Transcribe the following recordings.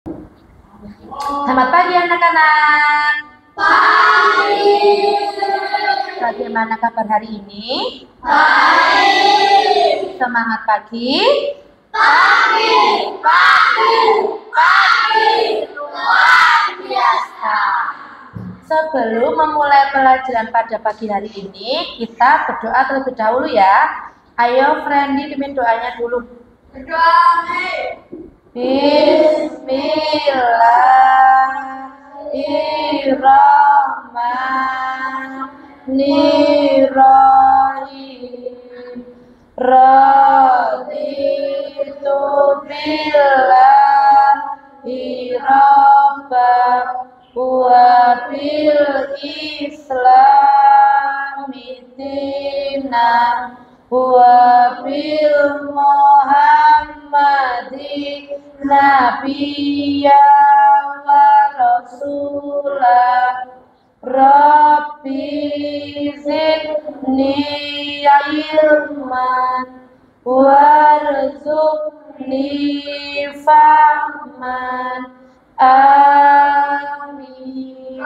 Selamat pagi anak-anak. Pagi. Bagaimana kabar hari ini? Baik. Semangat pagi. Pagi. Luar biasa. Sebelum memulai pelajaran pada pagi hari ini, kita berdoa terlebih dahulu ya. Ayo Friendly, pimpin doanya dulu. Berdoa. Bismillahirrahmanirrahim. Raditu billahi rabban wa bil islami dinan wa bil muhammadi nabiyya wa rasulah. Rabbi zidni ilman warzuqni fahman. Amin.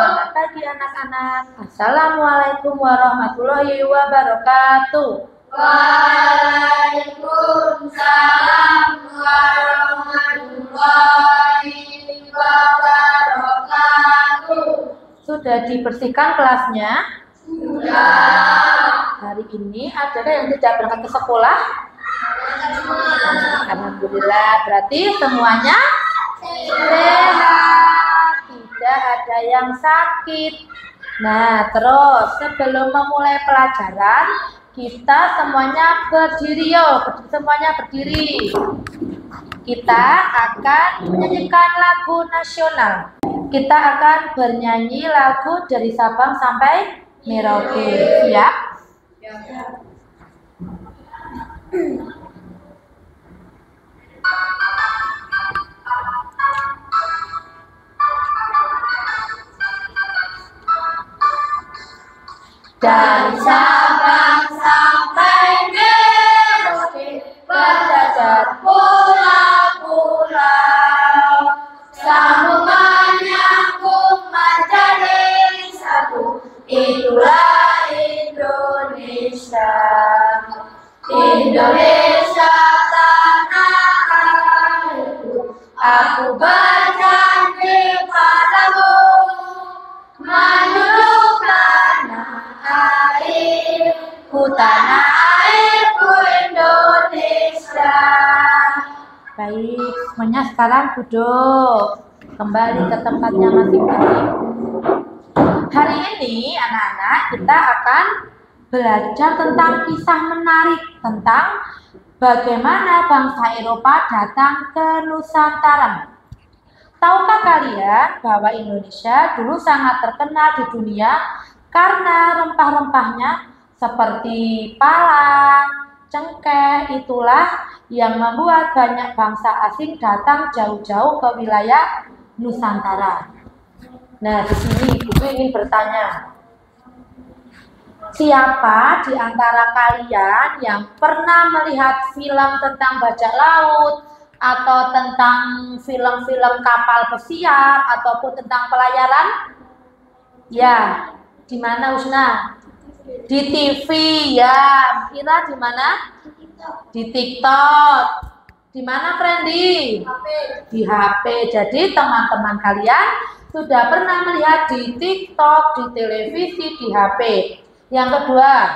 Selamat pagi anak-anak. Assalamualaikum warahmatullahi wabarakatuh. Waalaikumsalam warahmatullahi wabarakatuh. Sudah dibersihkan kelasnya? Sudah. Hari ini ada yang tidak berangkat ke sekolah? Alhamdulillah, berarti semuanya sehat. Tidak ada yang sakit. Nah, terus sebelum memulai pelajaran, kita semuanya berdiri yuk. Semuanya berdiri. Kita akan menyanyikan lagu nasional. Kita akan bernyanyi lagu dari Sabang sampai Merauke. Siap? Dari Sabang sampai Merauke, berjajar pulau-pulau, sambungan nyambung menjadi satu. Itulah Indonesia. Indonesia tanah airku, aku berjanji padamu, menuju tanah airku, tanah airku Indonesia. Baik, semuanya sekarang duduk. Kembali ke tempatnya masing-masing. Hari ini anak-anak kita akan belajar tentang kisah menarik tentang bagaimana bangsa Eropa datang ke Nusantara. Tahukah kalian bahwa Indonesia dulu sangat terkenal di dunia karena rempah-rempahnya seperti pala, cengkeh, itulah yang membuat banyak bangsa asing datang jauh-jauh ke wilayah Nusantara. Nah, di sini ibu ingin bertanya, siapa di antara kalian yang pernah melihat film tentang bajak laut atau tentang film-film kapal pesiar ataupun tentang pelayaran? Ya, di mana Usna? Di TV ya. Kira di mana? Di TikTok. Di mana Friendly? Di HP. Jadi teman-teman kalian sudah pernah melihat di TikTok, di televisi, di HP. Yang kedua,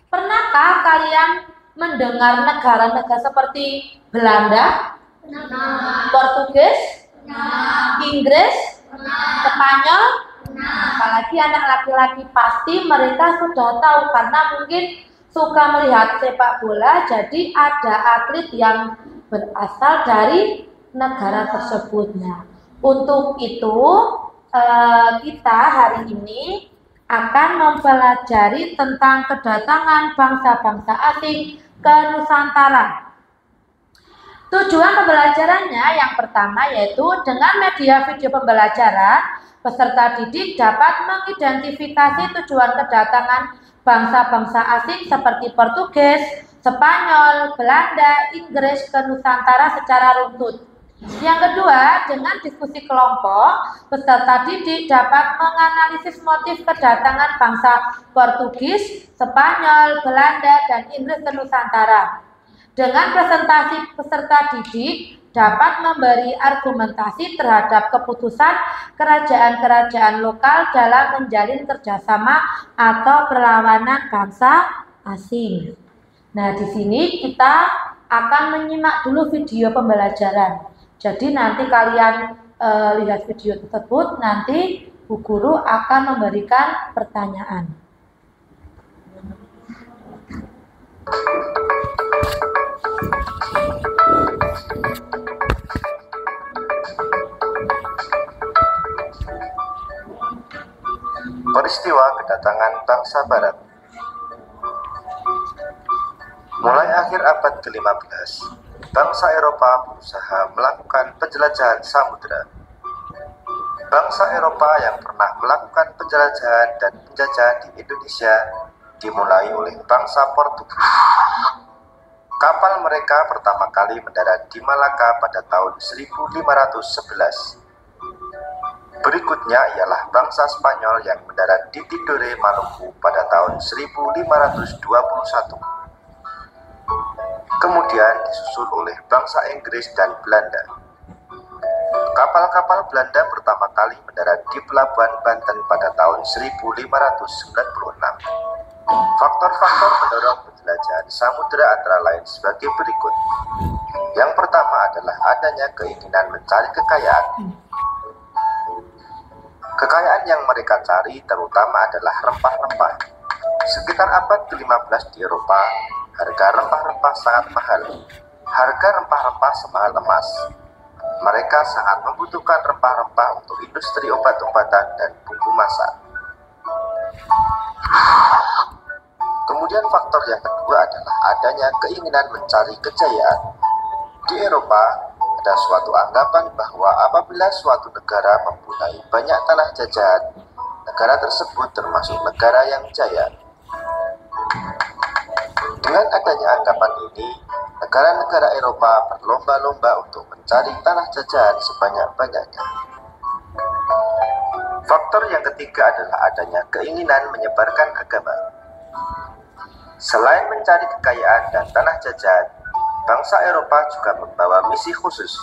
pernahkah kalian mendengar negara-negara seperti Belanda, Portugis, Inggris, Spanyol? Apalagi anak laki-laki pasti mereka sudah tahu karena mungkin suka melihat sepak bola, jadi ada atlet yang berasal dari negara tersebutnya. Untuk itu kita hari ini akan mempelajari tentang kedatangan bangsa-bangsa asing ke Nusantara. Tujuan pembelajarannya yang pertama yaitu dengan media video pembelajaran Peserta didik dapat mengidentifikasi tujuan kedatangan bangsa-bangsa asing seperti Portugis, Spanyol, Belanda, Inggris ke Nusantara secara runtut. Yang kedua, dengan diskusi kelompok, peserta didik dapat menganalisis motif kedatangan bangsa Portugis, Spanyol, Belanda, dan Inggris ke Nusantara. Dengan presentasi peserta didik dapat memberi argumentasi terhadap keputusan kerajaan-kerajaan lokal dalam menjalin kerjasama atau perlawanan bangsa asing. Nah, di sini kita akan menyimak dulu video pembelajaran. Jadi nanti kalian lihat video tersebut, nanti Bu Guru akan memberikan pertanyaan. Peristiwa kedatangan bangsa Barat. Mulai akhir abad ke-15, bangsa Eropa berusaha melakukan penjelajahan samudera. Bangsa Eropa yang pernah melakukan penjelajahan dan penjajahan di Indonesia dimulai oleh bangsa Portugis. Kapal mereka pertama kali mendarat di Malaka pada tahun 1511. Berikutnya ialah bangsa Spanyol yang mendarat di Tidore, Maluku pada tahun 1521. Kemudian disusul oleh bangsa Inggris dan Belanda. Kapal-kapal Belanda pertama kali mendarat di Pelabuhan Banten pada tahun 1596. Faktor-faktor pendorong penjelajahan samudera antara lain sebagai berikut. Yang pertama adalah adanya keinginan mencari kekayaan. Kekayaan yang mereka cari terutama adalah rempah-rempah. Sekitar abad ke-15 di Eropa, harga rempah-rempah sangat mahal. Harga rempah-rempah semahal emas. Mereka sangat membutuhkan rempah-rempah untuk industri obat-obatan dan bumbu masak. Kemudian faktor yang kedua adalah adanya keinginan mencari kejayaan. Di Eropa, ada suatu anggapan bahwa apabila suatu negara mempunyai banyak tanah jajahan, negara tersebut termasuk negara yang jaya. Dengan adanya anggapan ini, negara-negara Eropa berlomba-lomba untuk mencari tanah jajahan sebanyak-banyaknya. Faktor yang ketiga adalah adanya keinginan menyebarkan agama. Selain mencari kekayaan dan tanah jajahan, bangsa Eropa juga membawa misi khusus.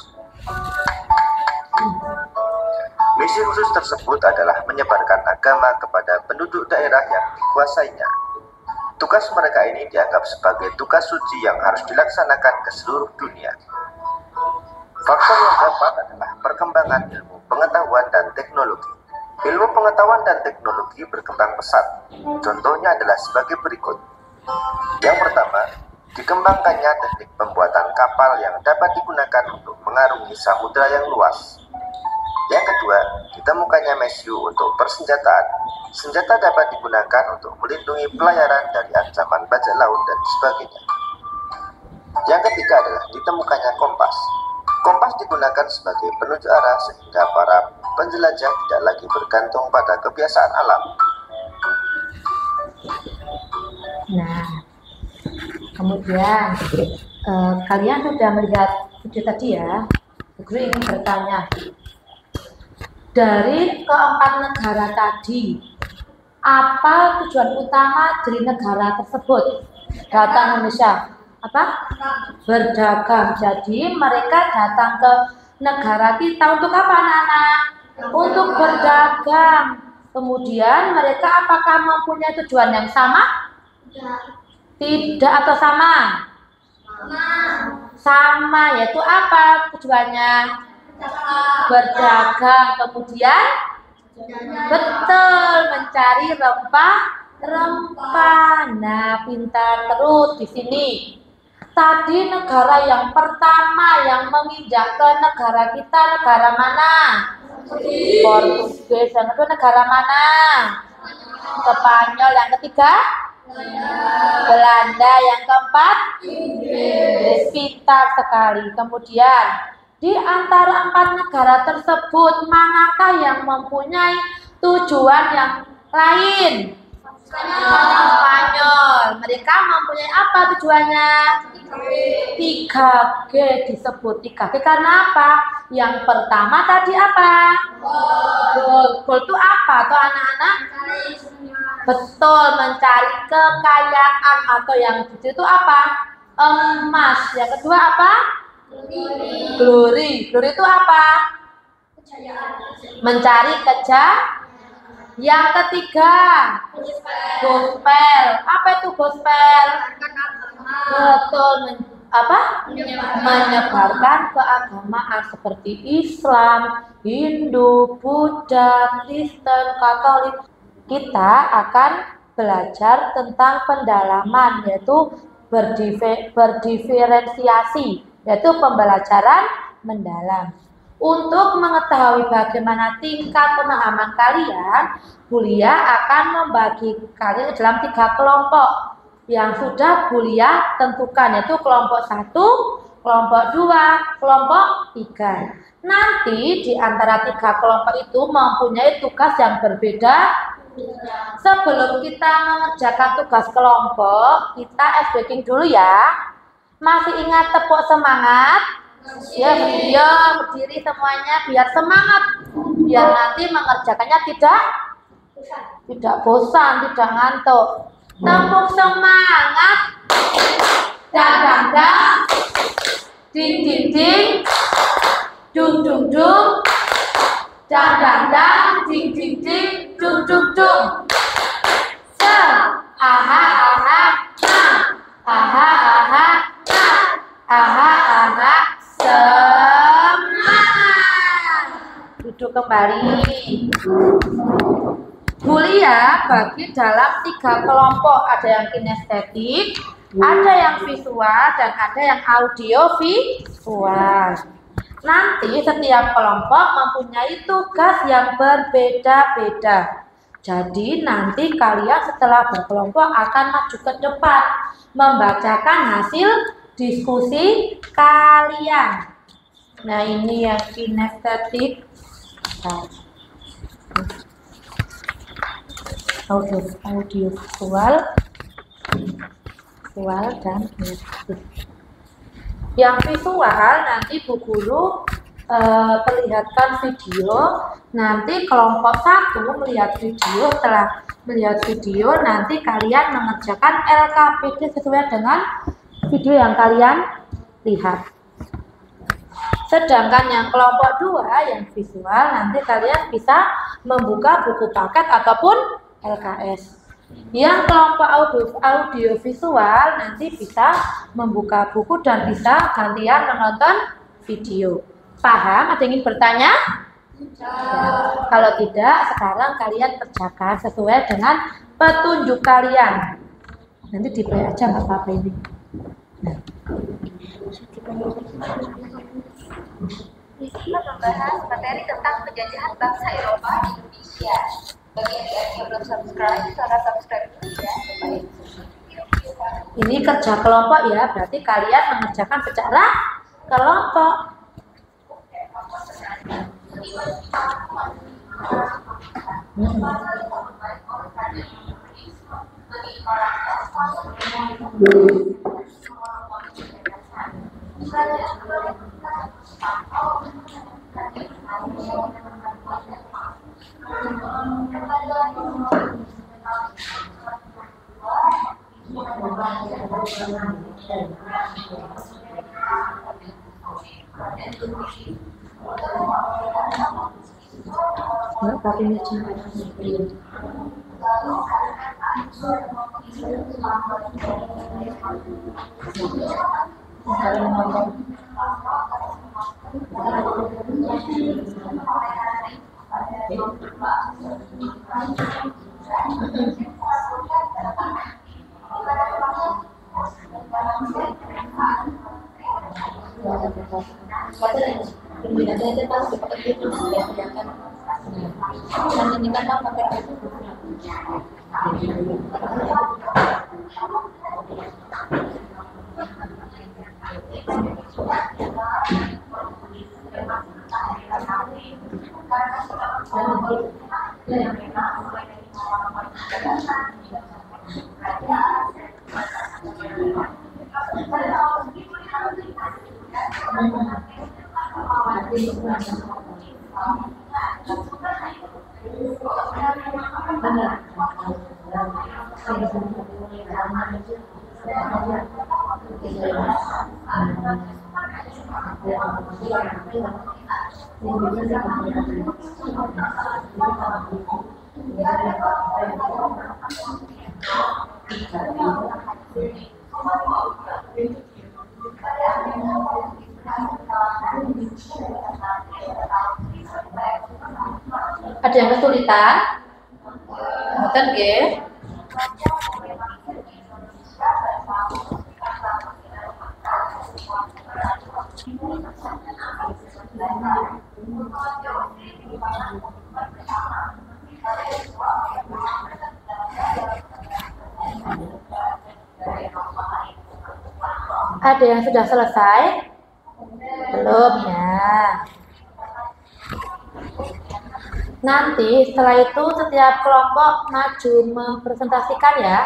Misi khusus tersebut adalah menyebarkan agama kepada penduduk daerah yang dikuasainya. Tugas mereka ini dianggap sebagai tugas suci yang harus dilaksanakan ke seluruh dunia. Faktor yang keempat adalah perkembangan ilmu pengetahuan dan teknologi. Ilmu pengetahuan dan teknologi berkembang pesat. Contohnya adalah sebagai berikut. Yang pertama, dikembangkannya teknik pembuatan kapal yang dapat digunakan untuk mengarungi samudera yang luas. Yang kedua, ditemukannya mesiu untuk persenjataan. Senjata dapat digunakan untuk melindungi pelayaran dari ancaman bajak laut dan sebagainya. Yang ketiga adalah ditemukannya kompas. Kompas digunakan sebagai penunjuk arah sehingga para penjelajah tidak lagi bergantung pada kebiasaan alam. Nah, kemudian kalian sudah melihat video tadi ya. Guru ingin bertanya, dari keempat negara tadi, apa tujuan utama dari negara tersebut datang Indonesia? Apa? Berdagang. Jadi mereka datang ke negara kita untuk apa, anak-anak? Untuk berdagang. Kemudian mereka apakah mempunyai tujuan yang sama? Tidak atau sama? Sama, yaitu apa tujuannya? Berdagang. Kemudian betul, mencari rempah-rempah. Nah, pintar terus di sini. Tadi negara yang pertama yang menginjak ke negara kita negara mana? Portugis. Yang kedua negara mana? Spanyol. Yang ketiga? Belanda. Yang keempat? Inggris. Pintar sekali. Kemudian Di antara 4 negara tersebut, manakah yang mempunyai tujuan yang lain? Spanyol. Mereka mempunyai apa tujuannya? 3G disebut 3G karena apa? Yang pertama tadi apa? Goal. Goal itu apa tuh anak-anak? Betul, mencari kekayaan atau yang itu apa? Emas. Yang kedua apa? Glory. Glory itu apa? Mencari kejayaan. Yang ketiga, gospel. Apa itu gospel? Betul, menyebarkan keagamaan seperti Islam, Hindu, Buddha, Kristen, Katolik. Kita akan belajar tentang pendalaman, yaitu berdiferensiasi, yaitu pembelajaran mendalam. Untuk mengetahui bagaimana tingkat pemahaman kalian, Bulia akan membagi kalian dalam 3 kelompok yang sudah Bulia tentukan, yaitu kelompok 1, kelompok 2, kelompok 3. Nanti di antara 3 kelompok itu mempunyai tugas yang berbeda. Sebelum kita mengerjakan tugas kelompok, kita ice breaking dulu ya. Masih ingat tepuk semangat? Ya, berdiri semuanya biar semangat, biar nanti mengerjakannya tidak bosan, tidak ngantuk. Tepuk semangat, dang, ding ding ding, dung dung dung, dang ding ding ding, dung dung dung. Aha aha, aha aha, aha aha. Semangat. Duduk kembali. Bulia bagi dalam 3 kelompok. Ada yang kinestetik, ada yang visual, dan ada yang audiovisual. Nanti setiap kelompok mempunyai tugas yang berbeda-beda. Jadi nanti kalian setelah berkelompok akan maju ke depan membacakan hasil diskusi kalian. Nah, ini yang kinestetik, audio visual, dan kinestetik. Yang visual nanti Bu Guru perlihatkan video. Nanti kelompok 1 melihat video. Setelah melihat video, nanti kalian mengerjakan LKPD sesuai dengan video yang kalian lihat. Sedangkan yang kelompok 2 yang visual, nanti kalian bisa membuka buku paket ataupun LKS. Yang kelompok audio visual nanti bisa membuka buku dan bisa kalian menonton video. Paham? Ada yang ingin bertanya? Kalau tidak, sekarang kalian kerjakan sesuai dengan petunjuk kalian. Nanti di-play aja nggak apa-apa ini. Kita membahas materi tentang penjajahan bangsa Eropa di Indonesia. Bagi adik-adik yang belum subscribe, silahkan subscribe dulu ya. Ini kerja kelompok ya, berarti kalian mengerjakan secara kelompok. Ada yang kesulitan? Betul nggih? Ada yang sudah selesai? Belum ya. Nanti setelah itu setiap kelompok maju mempresentasikan ya.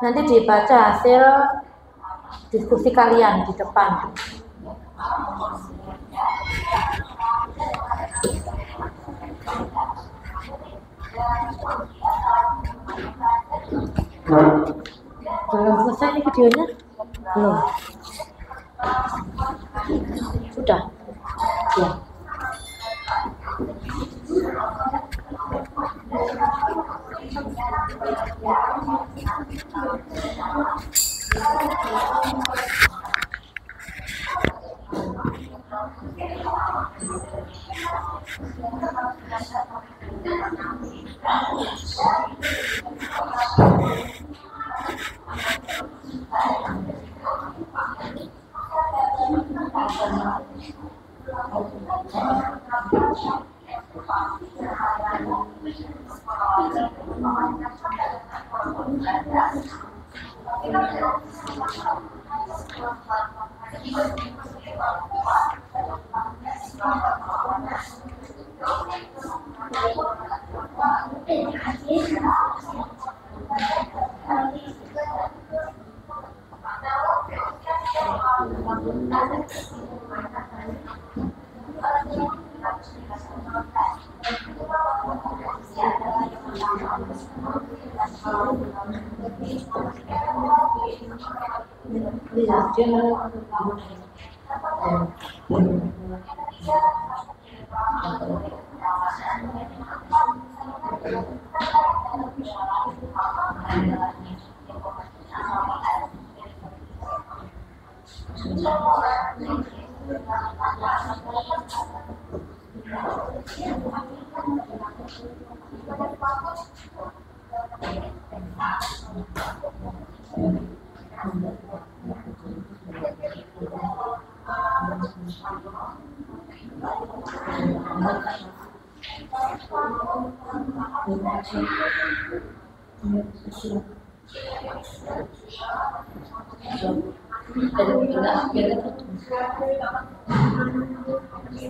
Nanti dibaca hasil diskusi kalian di depan. Belum selesai nih videonya? Belum. Sudah. Ya.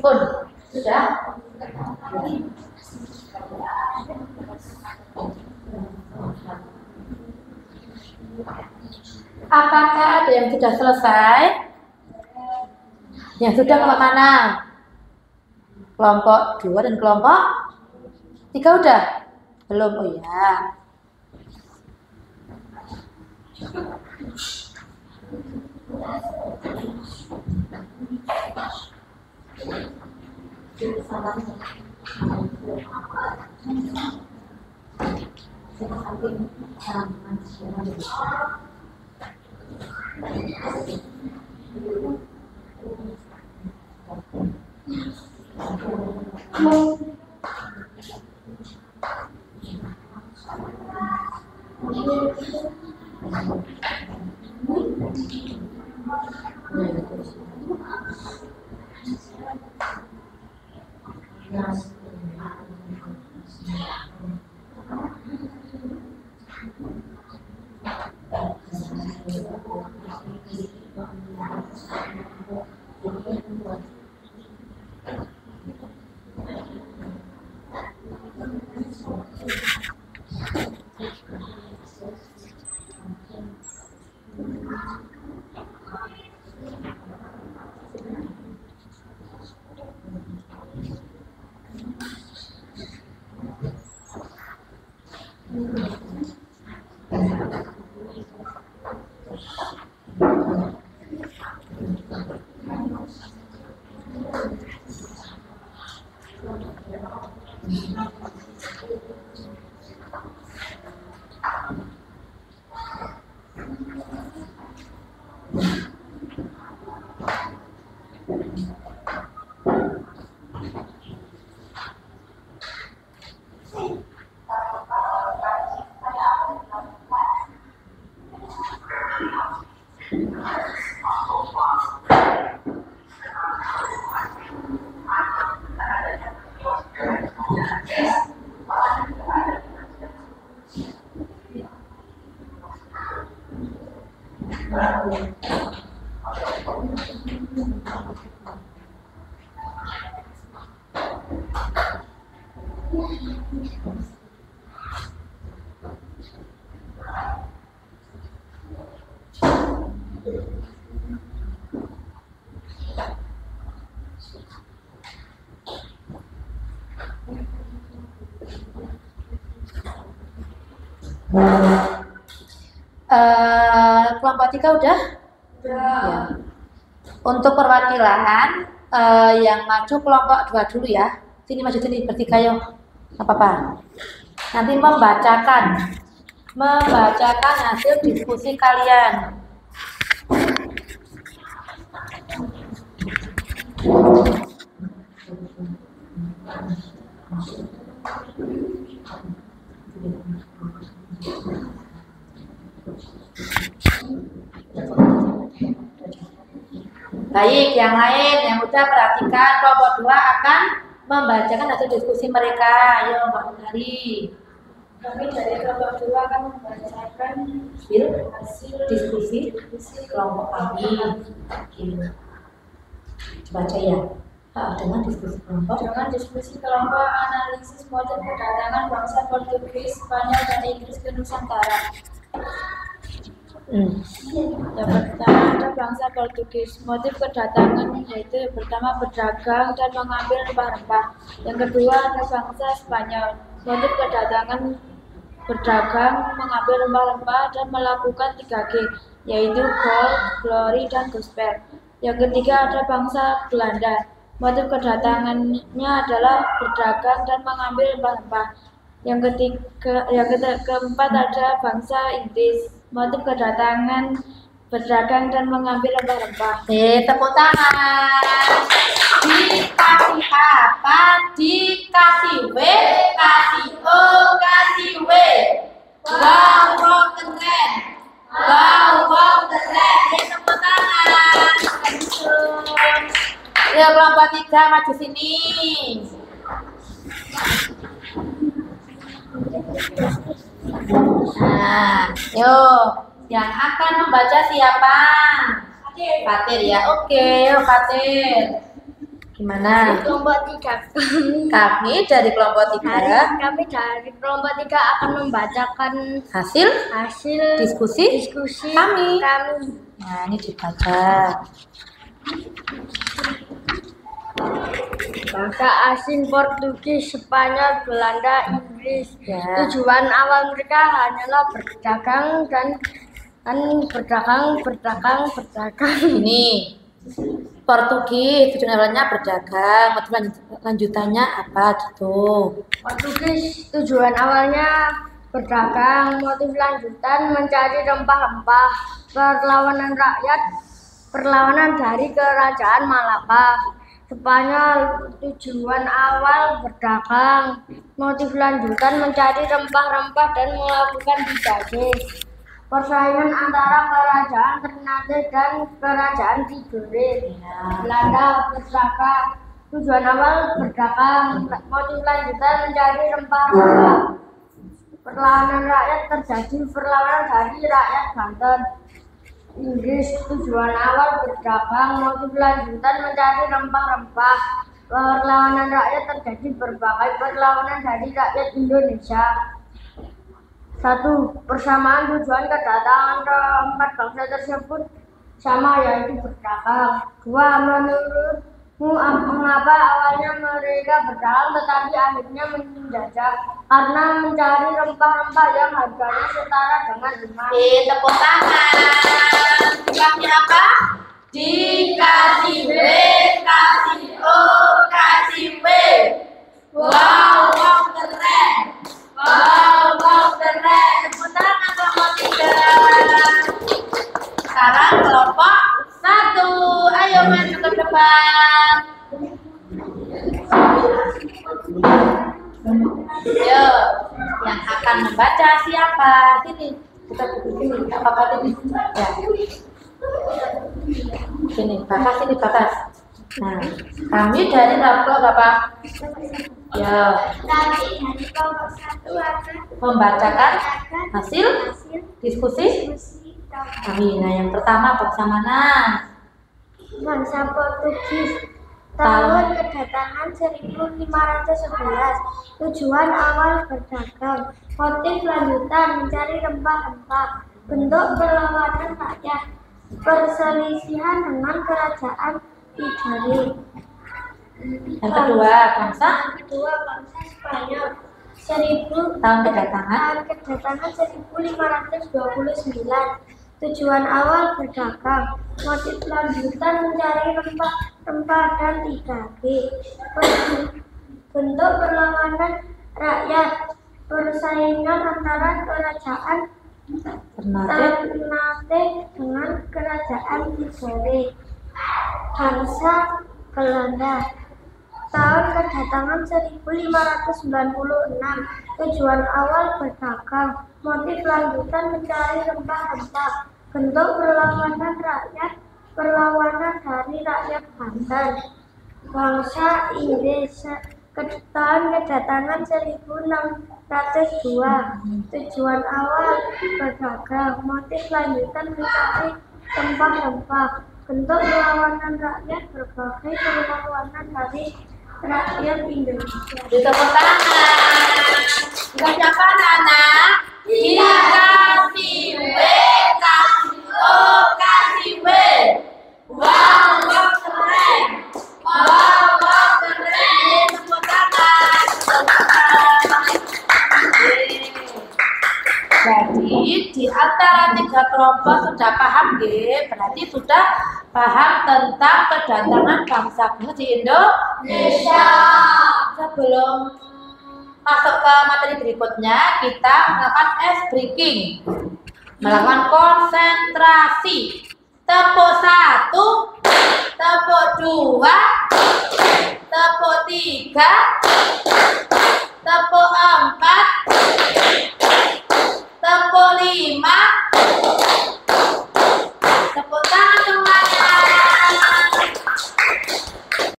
Pun sudah. Apakah ada yang sudah selesai? Yang sudah kelompok mana? Kelompok 2 dan kelompok 3 udah? Belum, oh ya. Kelompok 3 udah? Ya. Untuk perwakilan yang maju kelompok 2 dulu ya. Sini maju sini bertiga yuk. Apa-apa. Nanti membacakan hasil diskusi kalian. Baik, yang lain yang udah perhatikan kelompok 2 akan membacakan hasil diskusi mereka. Ayo Mbak Munari. Kami dari kelompok 2 akan membacakan hasil diskusi kelompok kami. Baca ya. Dengan diskusi kelompok. Dengan diskusi kelompok analisis motif kedatangan bangsa Portugis, Spanyol, dan Inggris ke Nusantara. Yang pertama ada bangsa Portugis. Motif kedatangan yaitu yang pertama berdagang dan mengambil rempah-rempah. Yang kedua ada bangsa Spanyol. Motif kedatangan berdagang, mengambil rempah-rempah dan melakukan 3G, yaitu gold, glory, dan gospel. Yang ketiga ada bangsa Belanda. Motif kedatangannya adalah berdagang dan mengambil rempah-rempah. Yang keempat ada bangsa Inggris. Motif kedatangan berdagang dan mengambil rempah-rempah. Tepuk tangan. Dikasih apa? Dikasih W, kasih O, kasih W. Wow, keren. Wow, keren. Tepuk tangan. Ya, kelompok 3 maju sini. Nah, yuk, yang akan membaca siapa? Fatir ya, oke, yuk Fatir. Gimana? Kelompok 3. Kami dari kelompok 3. Kami dari kelompok 3 akan membacakan Hasil diskusi kami. Nah, ini dibaca. Bangsa asing Portugis, Spanyol, Belanda, Inggris. Ya. Tujuan awal mereka hanyalah berdagang dan berdagang. Ini Portugis, tujuan awalnya berdagang, motif lanjutannya apa gitu. Portugis tujuan awalnya berdagang, motif lanjutan mencari rempah-rempah. Perlawanan dari kerajaan Malaka. Spanyol tujuan awal berdagang, motif lanjutan mencari rempah-rempah dan melakukan 3G. Persaingan antara kerajaan Ternate dan kerajaan Tidore. Belanda berdagang, tujuan awal berdagang, motif lanjutan mencari rempah-rempah. Perlawanan rakyat terjadi, perlawanan dari rakyat Banten. Inggris tujuan awal berdagang, motif lanjutan mencari rempah-rempah. Perlawanan rakyat terjadi, berbagai perlawanan dari rakyat Indonesia. 1. Persamaan tujuan kedatangan keempat bangsa tersebut sama, yaitu berdagang. 2. Mengapa awalnya mereka berdagang tetapi akhirnya menjajah? Karena mencari rempah-rempah yang harganya setara dengan emas. Tepuk tangan. Jawabnya apa? Dikasih B, kasih O, kasih B. Wow, wow keren. Wow, wow keren. Tepuk tangan kelompok 3. Sekarang kelompok 1. Ayo maju ke depan. Yo, yang akan membaca siapa? Sini, kita buku sini. Apa tadi? Ya. Sini, bakas sini bakas. Nah, kami dari kelompok berapa? Ya. Membacakan hasil diskusi kami. Nah, yang pertama bangsa mana? Bangsa Portugis. Tahun kedatangan 1511. Tujuan awal berdagang. Motif lanjutan mencari rempah-rempah. Bentuk perlawanan rakyat. Perselisihan dengan kerajaan Tidore. Yang kedua bangsa Spanyol. tahun kedatangan 1529. Tujuan awal berdagang. Motif lanjutan mencari rempah-rempah dan 3B. Bentuk perlawanan rakyat. Persaingan antara kerajaan Ternate dengan kerajaan Tidore. Bangsa Belanda. Tahun kedatangan 1596. Tujuan awal berdagang. Motif lanjutan mencari rempah-rempah. Bentuk perlawanan rakyat. Perlawanan dari rakyat Banten. Bangsa Inggris. Tahun kedatangan 1602. Tujuan awal berdagang. Motif lanjutan mencari rempah-rempah. Bentuk perlawanan rakyat. Berbagai perlawanan dari rakyat Indonesia. Tepuk tangan. Siapa anak? Dikasih W, kasih O, kasih W. Wow, wow keren. Wow, wow keren. Tepuk tangan. Jadi di antara 3 kelompok sudah paham nggih? Berarti sudah paham tentang kedatangan bangsa di Indonesia. Sebelum masuk ke materi berikutnya, kita melakukan ice breaking, melakukan konsentrasi. Tepuk 1, tepuk 2, tepuk 3,